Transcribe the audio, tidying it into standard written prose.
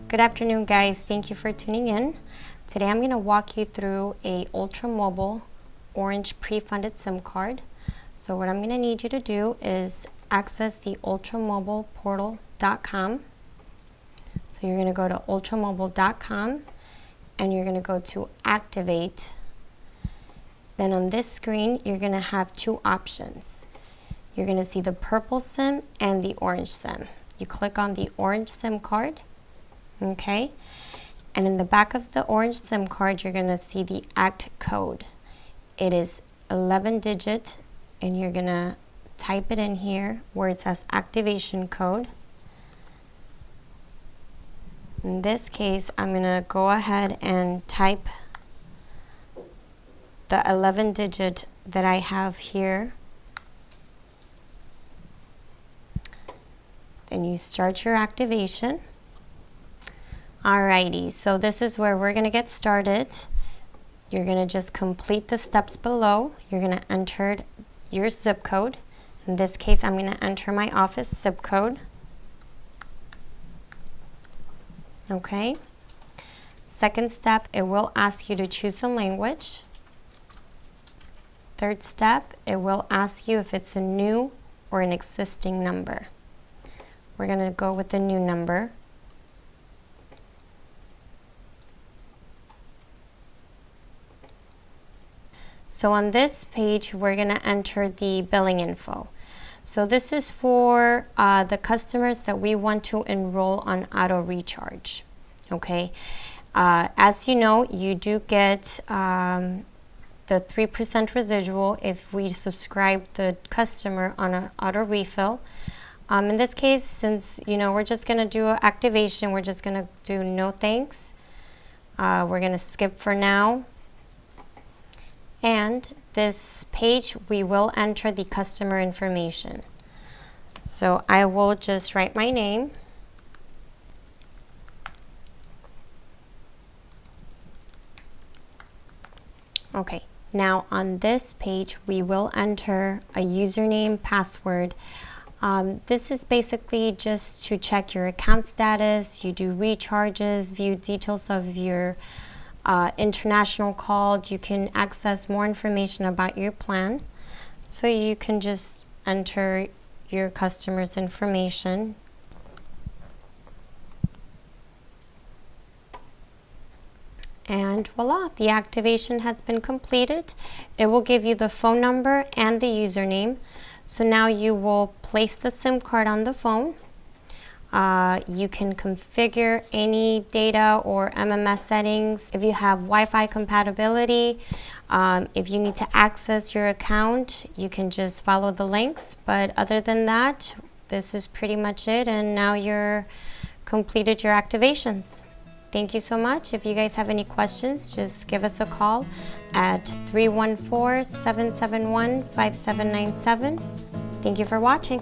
Good afternoon, guys. Thank you for tuning in. Today I'm going to walk you through a ultra mobile orange pre-funded SIM card. So what I'm going to need you to do is access the ultramobileportal.com. So you're going to go to ultramobile.com and you're going to go to activate. Then on this screen you're going to have two options. You're going to see the purple SIM and the orange SIM. You click on the orange SIM card. Okay, and in the back of the orange SIM card you're going to see the ACT code. It is 11-digit, and you're going to type it in here where it says activation code. In this case I'm going to go ahead and type the 11-digit that I have here. Then you start your activation. Alrighty, so this is where we're going to get started. You're going to just complete the steps below. You're going to enter your zip code. In this case, I'm going to enter my office zip code. Okay. Second step, it will ask you to choose a language. Third step, it will ask you if it's a new or an existing number. We're going to go with the new number. So on this page, we're going to enter the billing info. So this is for the customers that we want to enroll on auto recharge. Okay, as you know, you do get the 3% residual if we subscribe the customer on an auto refill. In this case, since we're just going to do an activation, we're just going to do no thanks. We're going to skip for now. And this page, we will enter the customer information. So I will just write my name. Okay, now on this page, we will enter a username, password. This is basically just to check your account status. You do recharges, view details of your international calls. You can access more information about your plan. So you can just enter your customer's information. And voila, the activation has been completed. It will give you the phone number and the username. So now you will place the SIM card on the phone. You can configure any data or MMS settings. If you have Wi-Fi compatibility, if you need to access your account, you can just follow the links. But other than that, this is pretty much it, and now you're completed your activations. Thank you so much. If you guys have any questions, just give us a call at 314-771-5797. Thank you for watching.